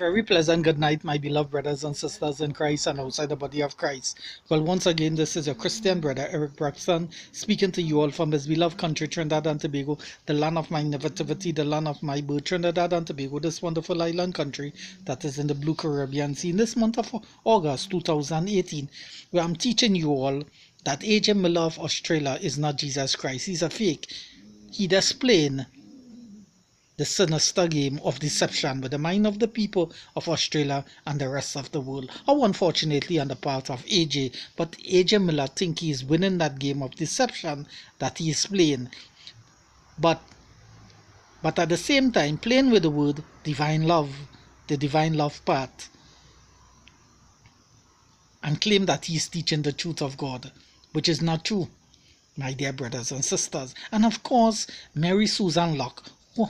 Very pleasant good night, my beloved brothers and sisters in Christ and outside the body of Christ. Well, once again, this is your Christian brother, Eric Braxton, speaking to you all from his beloved country, Trinidad and Tobago, the land of my nativity, the land of my birth, Trinidad and Tobago, this wonderful island country that is in the blue Caribbean Sea. In this month of August 2018, where I'm teaching you all that A.J. Miller of Australia is not Jesus Christ. He's a fake. He does plain the sinister game of deception with the mind of the people of Australia and the rest of the world. How unfortunately on the part of AJ, but AJ Miller think he is winning that game of deception that he is playing. But at the same time playing with the word divine love, the divine love part, and claim that he is teaching the truth of God, which is not true, my dear brothers and sisters. And of course, Mary Susan Locke,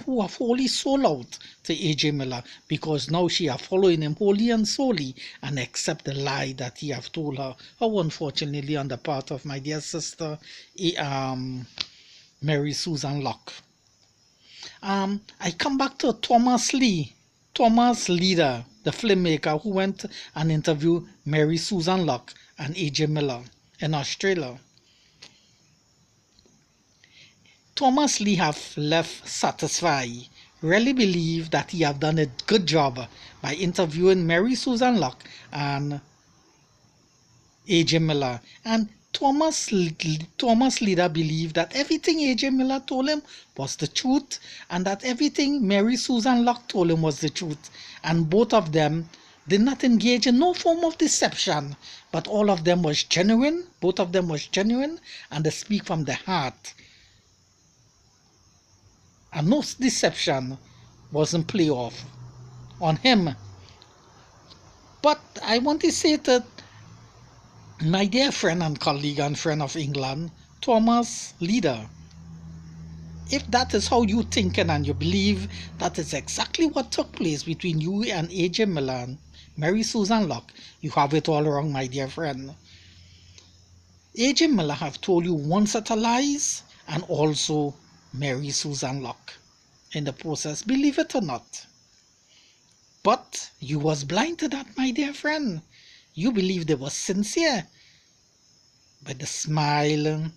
who have wholly sold out to A.J. Miller, because now she are following him wholly and solely and accept the lie that he have told her. How unfortunately on the part of my dear sister, Mary Susan Locke. I come back to Thomas Leader, the filmmaker who went and interviewed Mary Susan Locke and A.J. Miller in Australia. Thomas Lee have left satisfied, really believe that he have done a good job by interviewing Mary Susan Locke and A.J. Miller. And Thomas Leader believed that everything A.J. Miller told him was the truth, and that everything Mary Susan Locke told him was the truth. And both of them did not engage in no form of deception, but all of them was genuine. Both of them was genuine, and they speak from the heart. And no deception wasn't play off on him. But I want to say to my dear friend and colleague and friend of England, Thomas Leader, if that is how you thinking and you believe that is exactly what took place between you and A.J. Miller and Mary Susan Locke, you have it all wrong, my dear friend. A.J. Miller have told you one set of lies, and also Mary Susan Locke in the process, believe it or not. But you was blind to that, my dear friend. You believed they was sincere. But the smile,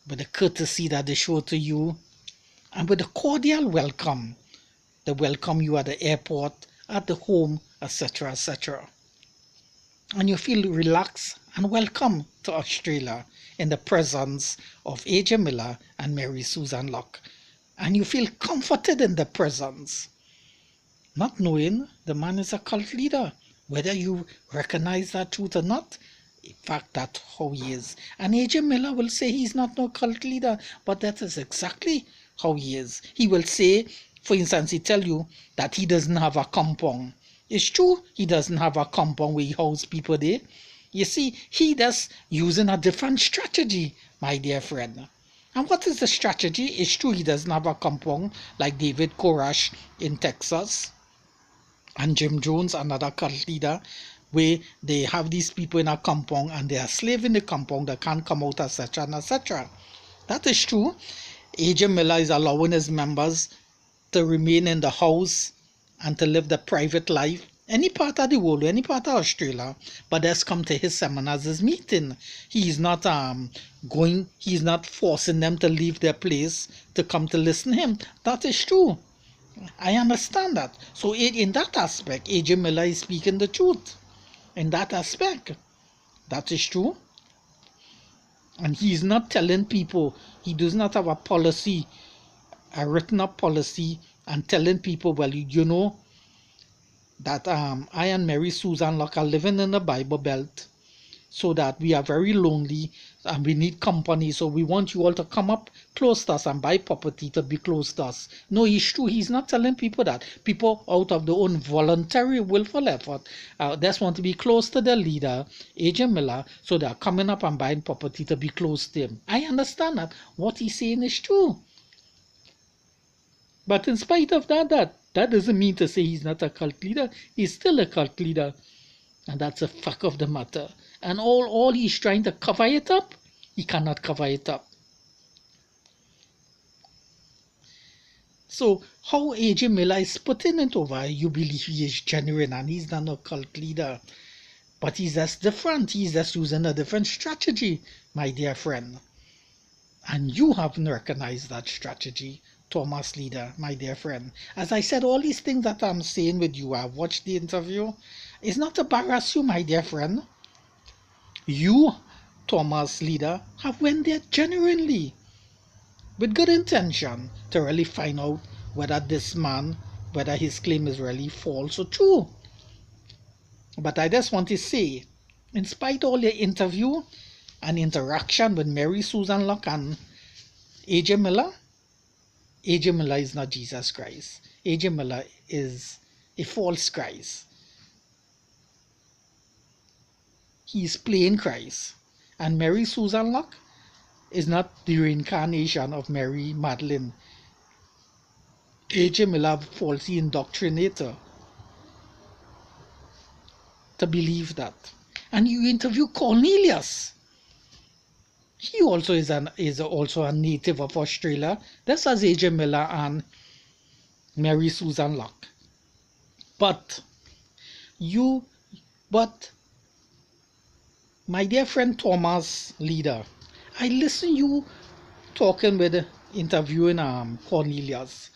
with the courtesy that they showed to you, and with the cordial welcome, they welcome you at the airport, at the home, etc., etc. And you feel relaxed and welcome to Australia in the presence of A.J. Miller and Mary Susan Locke. And you feel comforted in the presence, not knowing the man is a cult leader. Whether you recognize that truth or not, in fact, that's how he is. And A.J. Miller will say he's not no cult leader, but that is exactly how he is. He will say, for instance, he tell you that he doesn't have a compound. It's true, he doesn't have a compound where he holds people there. You see, he does using a different strategy, my dear friend. And what is the strategy? It's true he doesn't have a compound like David Koresh in Texas and Jim Jones, another cult leader, where they have these people in a compound and they are slaves in the compound that can't come out, etc. and etc. That is true. A.J. Miller is allowing his members to remain in the house and to live the private life any part of the world, any part of Australia, but that's come to his seminars, his meeting. He's not he's not forcing them to leave their place to come to listen to him. That is true. I understand that. So in that aspect, A.J. Miller is speaking the truth. In that aspect, that is true. And he's not telling people, he does not have a policy, a written up policy, and telling people, well, you know, that I and Mary Susan Locke are living in the Bible Belt, so that we are very lonely and we need company, so we want you all to come up close to us and buy property to be close to us. No, it's true. He's not telling people that. People out of their own voluntary willful effort just want to be close to their leader, A.J. Miller, so they're coming up and buying property to be close to him. I understand that. What he's saying is true. But in spite of that doesn't mean to say he's not a cult leader. He's still a cult leader. And that's a fact of the matter. And all he's trying to cover it up, he cannot cover it up. So how A.J. Miller is putting it over, you believe he is genuine and he's not a cult leader. But he's just different. He's just using a different strategy, my dear friend. And you haven't recognized that strategy, Thomas Leader, my dear friend. As I said, all these things that I'm saying with you, I've watched the interview, is not to embarrass you, my dear friend. You, Thomas Leader, have went there genuinely, with good intention, to really find out whether this man, whether his claim is really false or true. But I just want to say, in spite of all the interview and interaction with Mary Susan Locke and A.J. Miller, A.J. Miller is not Jesus Christ. A.J. Miller is a false Christ. He is playing Christ. And Mary Susan Locke is not the reincarnation of Mary Magdalene. A.J. Miller falsely indoctrinated her to believe that. And you interview Cornelius. He also is also a native of Australia. That's as A.J. Miller and Mary Susan Locke. But my dear friend Thomas Leader, I listen you talking with interviewing Cornelius,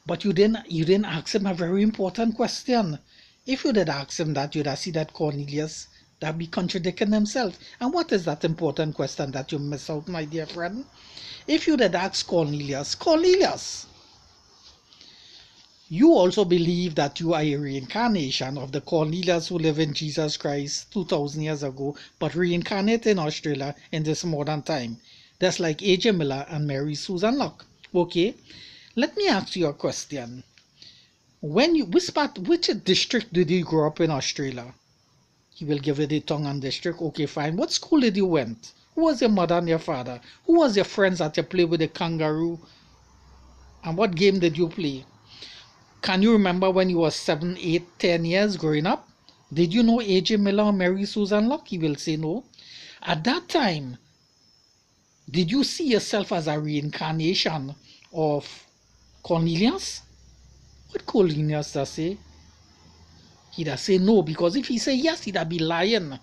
but you didn't ask him a very important question. If you did ask him that, you'd have seen that Cornelius that be contradicting himself. And what is that important question that you miss out, my dear friend? If you did ask Cornelius, you also believe that you are a reincarnation of the Cornelius who lived in Jesus Christ 2,000 years ago, but reincarnated in Australia in this modern time. That's like A.J. Miller and Mary Susan Locke. Okay, let me ask you a question. Which district did you grow up in Australia? He will give you the Tongan district. Okay, fine. What school did you went? Who was your mother and your father? Who was your friends that you played with the kangaroo? And what game did you play? Can you remember when you were 7, 8, 10 years growing up? Did you know A.J. Miller or Mary Susan Locke? He will say no. At that time, did you see yourself as a reincarnation of Cornelius? What Cornelius does say? He does say no, because if he say yes, he'd be lying.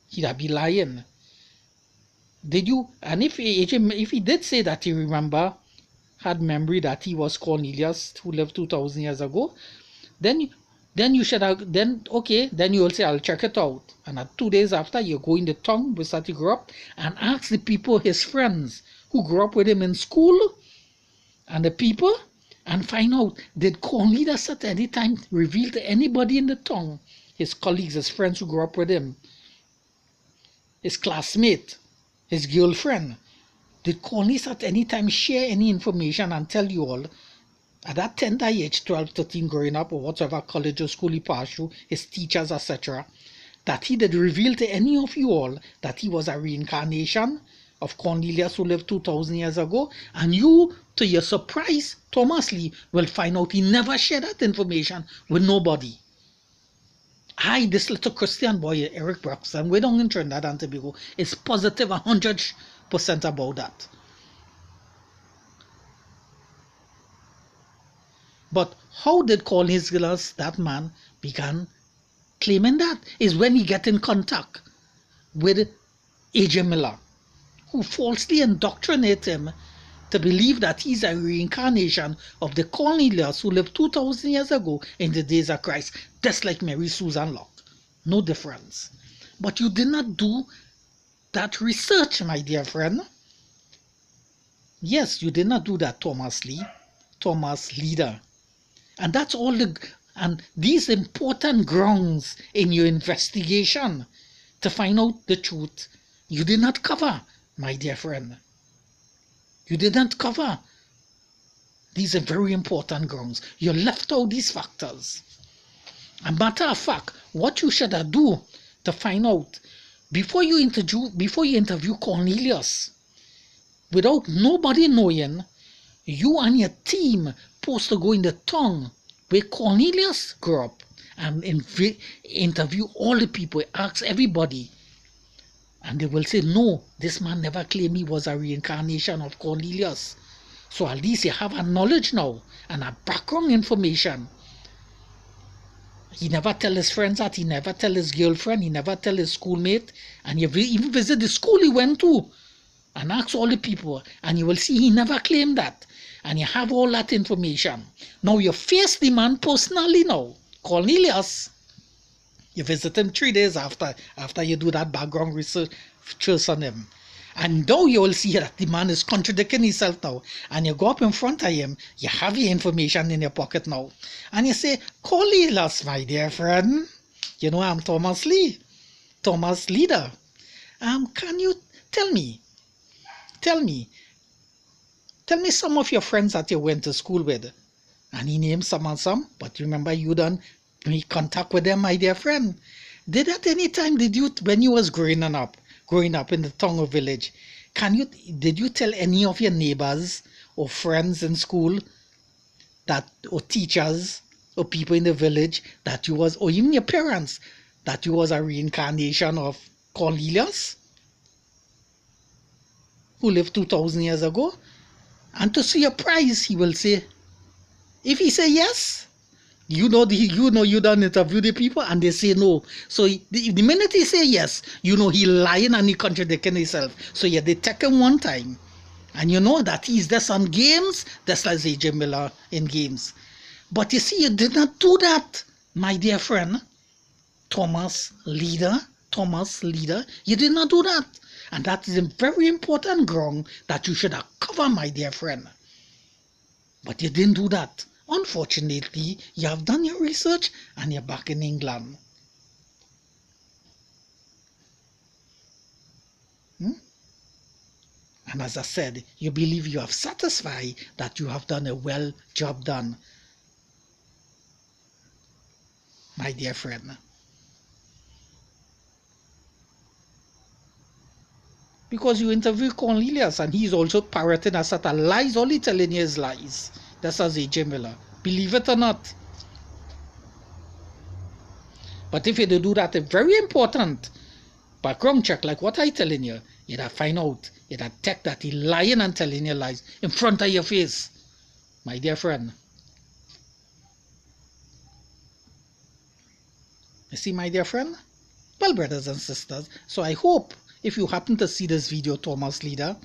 He'd be lying. Did you? And if he did say that he had memory that he was Cornelius who lived 2,000 years ago, then you should have, then you will say, I'll check it out. And at 2 days after, you go in the town where he grew up and ask the people, his friends, who grew up with him in school, and the people, and find out, did Cornelius at any time reveal to anybody in the town, his colleagues, his friends who grew up with him, his classmate, his girlfriend, did Cornelius at any time share any information and tell you all, at that tender age, 12, 13, growing up, or whatever college or school he passed through, his teachers, etc., that he did reveal to any of you all that he was a reincarnation of Cornelius who lived 2,000 years ago? And you, to your surprise, Thomas Lee, will find out he never shared that information with nobody. This little Christian boy, Eric Braxton, way down in Trinidad and Tobago, is positive 100% about that. But how did Cornelius, that man, began claiming that? Is when he get in contact with A.J. Miller, who falsely indoctrinated him to believe that he's a reincarnation of the Cornelius who lived 2,000 years ago in the days of Christ, just like Mary Susan Locke. No difference. But you did not do that research, my dear friend. Yes, you did not do that, Thomas Leader. And that's all and these important grounds in your investigation to find out the truth, you did not cover, my dear friend. You did not cover. These are very important grounds. You left out these factors. A matter of fact, what you should do to find out, before you interview Cornelius, without nobody knowing, you and your team supposed to go in the town where Cornelius grew up and interview all the people, ask everybody. And they will say, no, this man never claimed he was a reincarnation of Cornelius. So at least you have a knowledge now and a background information. He never tell his friends that, he never tell his girlfriend, he never tell his schoolmate, and you even visit the school he went to and ask all the people, and you will see he never claimed that. And you have all that information. Now you face the man personally now. Cornelius, you visit him 3 days after you do that background research on him. And now you will see that the man is contradicting himself now. And you go up in front of him, you have your information in your pocket now. And you say, Cornelius, my dear friend, you know I'm Thomas Lee, Thomas Leader. Can you tell me some of your friends that you went to school with? And he named some and some, but remember you done make contact with them, my dear friend. Did at any time, when you was growing up in the town or village, did you tell any of your neighbors or friends in school or teachers or people in the village that you was, or even your parents, that you was a reincarnation of Cornelius, who lived 2,000 years ago? And to see your prize, he will say, if he say yes, you done interview the people and they say no. So the minute he say yes, he lying and he contradicting himself. So you detect him one time and you know that he's there on games, that's like A.J. Miller in games. But you see, you did not do that, my dear friend. Thomas Leader, you did not do that. And that is a very important ground that you should have covered, my dear friend. But you didn't do that. Unfortunately, you have done your research and you're back in England. And as I said, you believe you have satisfied that you have done a well job done, my dear friend. Because you interview Cornelius and he's also parroting a set of lies, only telling you his lies. That's as A.J. Miller. Believe it or not. But if you do that, a very important background check, like what I telling you, you'd have find out, you'd have check that he lying and telling you lies in front of your face, my dear friend. You see, my dear friend? Well, brothers and sisters, so I hope if you happen to see this video, Thomas Leader,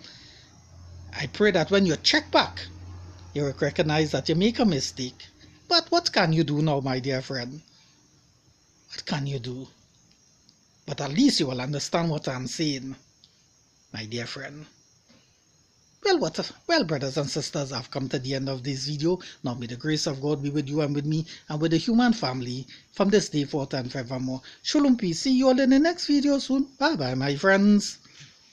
I pray that when you check back, you recognize that you make a mistake. But what can you do now, my dear friend? What can you do? But at least you will understand what I'm saying, my dear friend. Well, brothers and sisters, I've come to the end of this video. Now may the grace of God be with you and with me and with the human family from this day forth and forevermore. Shalom, peace. See you all in the next video soon. Bye bye, my friends.